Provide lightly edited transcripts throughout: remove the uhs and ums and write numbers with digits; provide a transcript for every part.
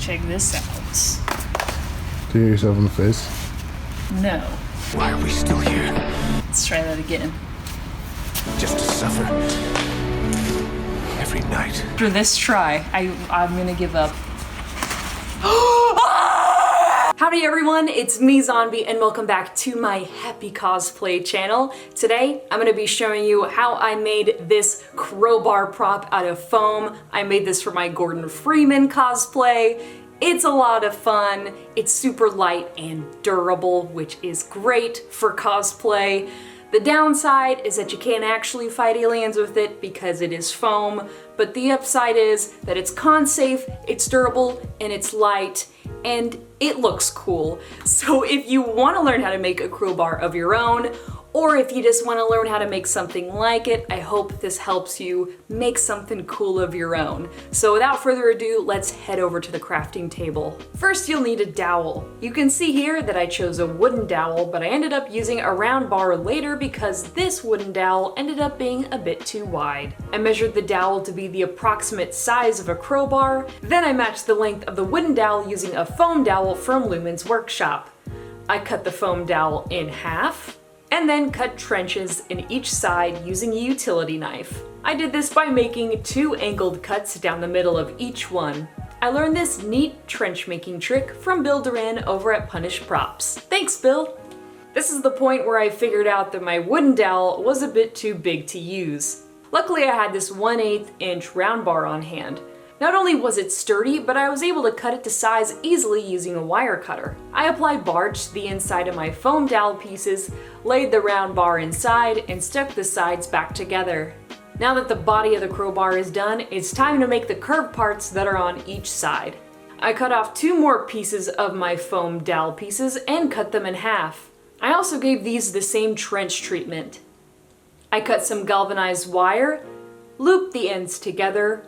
Check this out. Do you hit yourself in the face? No. Why are we still here? Let's try that again. Just to suffer every night. After this try, I'm gonna give up. Howdy everyone, it's me Zombie and welcome back to my happy cosplay channel. Today I'm going to be showing you how I made this crowbar prop out of foam. I made this for my Gordon Freeman cosplay. It's a lot of fun, it's super light and durable, which is great for cosplay. The downside is that you can't actually fight aliens with it because it is foam, but the upside is that it's con-safe, it's durable, and it's light, and it looks cool. So if you want to learn how to make a crowbar of your own, or if you just want to learn how to make something like it, I hope this helps you make something cool of your own. So without further ado, let's head over to the crafting table. First, you'll need a dowel. You can see here that I chose a wooden dowel, but I ended up using a round bar later because this wooden dowel ended up being a bit too wide. I measured the dowel to be the approximate size of a crowbar, then I matched the length of the wooden dowel using a foam dowel from Lumen's workshop. I cut the foam dowel in half, and then cut trenches in each side using a utility knife. I did this by making 2 angled cuts down the middle of each one. I learned this neat trench making trick from Bill Duran over at Punish Props. Thanks, Bill! This is the point where I figured out that my wooden dowel was a bit too big to use. Luckily I had this 1/8 inch round bar on hand. Not only was it sturdy, but I was able to cut it to size easily using a wire cutter. I applied barge to the inside of my foam dowel pieces, laid the round bar inside, and stuck the sides back together. Now that the body of the crowbar is done, it's time to make the curved parts that are on each side. I cut off 2 more pieces of my foam dowel pieces and cut them in half. I also gave these the same trench treatment. I cut some galvanized wire, looped the ends together,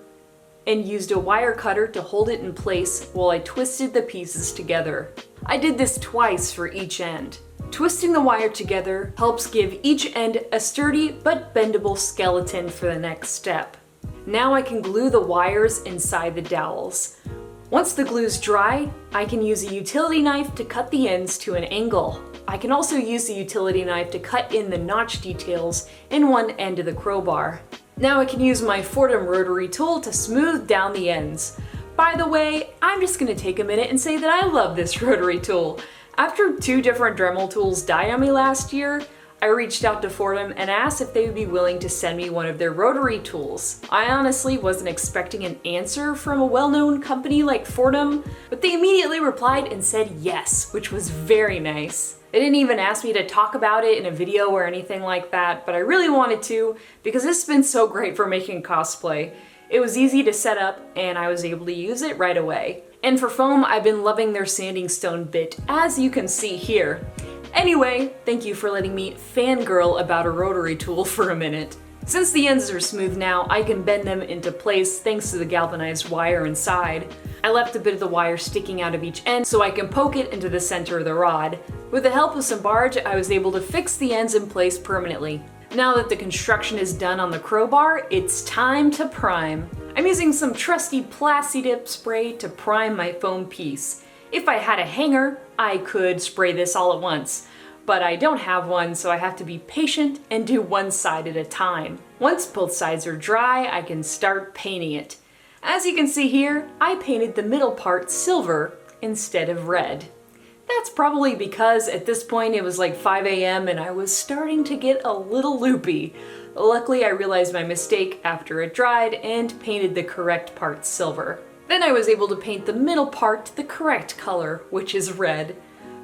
and used a wire cutter to hold it in place while I twisted the pieces together. I did this twice for each end. Twisting the wire together helps give each end a sturdy but bendable skeleton for the next step. Now I can glue the wires inside the dowels. Once the glue's dry, I can use a utility knife to cut the ends to an angle. I can also use the utility knife to cut in the notch details in one end of the crowbar. Now I can use my Fordham rotary tool to smooth down the ends. By the way, I'm just going to take a minute and say that I love this rotary tool. After 2 different Dremel tools died on me last year, I reached out to Fordham and asked if they would be willing to send me one of their rotary tools. I honestly wasn't expecting an answer from a well-known company like Fordham, but they immediately replied and said yes, which was very nice. They didn't even ask me to talk about it in a video or anything like that, but I really wanted to because this has been so great for making cosplay. It was easy to set up and I was able to use it right away. And for foam, I've been loving their sanding stone bit, as you can see here. Anyway, thank you for letting me fangirl about a rotary tool for a minute. Since the ends are smooth now, I can bend them into place thanks to the galvanized wire inside. I left a bit of the wire sticking out of each end so I can poke it into the center of the rod. With the help of some barge, I was able to fix the ends in place permanently. Now that the construction is done on the crowbar, it's time to prime. I'm using some trusty Plasti Dip spray to prime my foam piece. If I had a hanger, I could spray this all at once. But I don't have one, so I have to be patient and do one side at a time. Once both sides are dry, I can start painting it. As you can see here, I painted the middle part silver instead of red. That's probably because at this point it was like 5 a.m. and I was starting to get a little loopy. Luckily, I realized my mistake after it dried and painted the correct part silver. Then I was able to paint the middle part the correct color, which is red.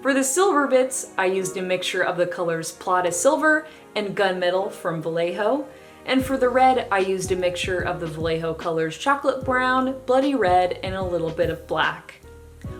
For the silver bits, I used a mixture of the colors Plata Silver and Gunmetal from Vallejo, and for the red, I used a mixture of the Vallejo colors Chocolate Brown, Bloody Red, and a little bit of black.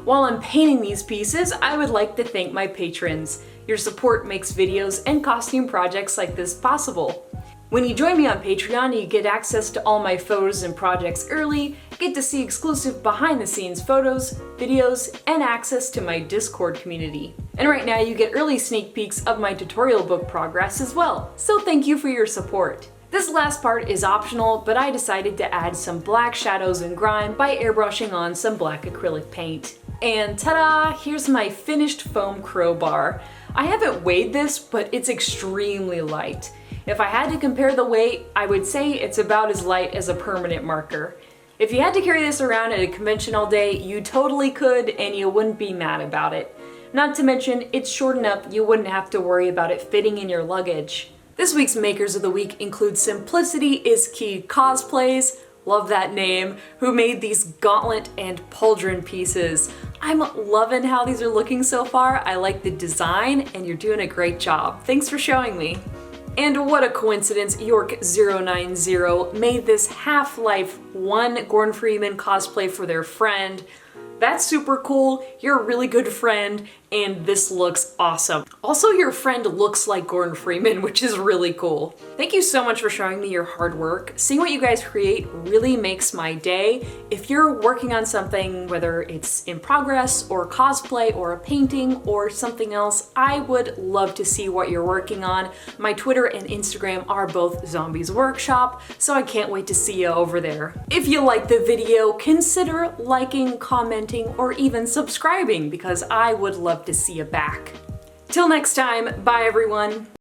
While I'm painting these pieces, I would like to thank my patrons. Your support makes videos and costume projects like this possible. When you join me on Patreon, you get access to all my photos and projects early, get to see exclusive behind-the-scenes photos, videos, and access to my Discord community. And right now you get early sneak peeks of my tutorial book progress as well, so thank you for your support. This last part is optional, but I decided to add some black shadows and grime by airbrushing on some black acrylic paint. And ta-da! Here's my finished foam crowbar. I haven't weighed this, but it's extremely light. If I had to compare the weight, I would say it's about as light as a permanent marker. If you had to carry this around at a convention all day, you totally could and you wouldn't be mad about it. Not to mention, it's short enough you wouldn't have to worry about it fitting in your luggage. This week's Makers of the Week include Simplicity is Key Cosplays, love that name, who made these gauntlet and pauldron pieces. I'm loving how these are looking so far. I like the design and you're doing a great job. Thanks for showing me. And what a coincidence, York090 made this Half-Life 1 Gordon Freeman cosplay for their friend. That's super cool, you're a really good friend, and this looks awesome. Also, your friend looks like Gordon Freeman, which is really cool. Thank you so much for showing me your hard work. Seeing what you guys create really makes my day. If you're working on something, whether it's in progress or cosplay or a painting or something else, I would love to see what you're working on. My Twitter and Instagram are both Zombies Workshop, so I can't wait to see you over there. If you liked the video, consider liking, commenting, or even subscribing because I would love to see you back. Till next time, bye everyone.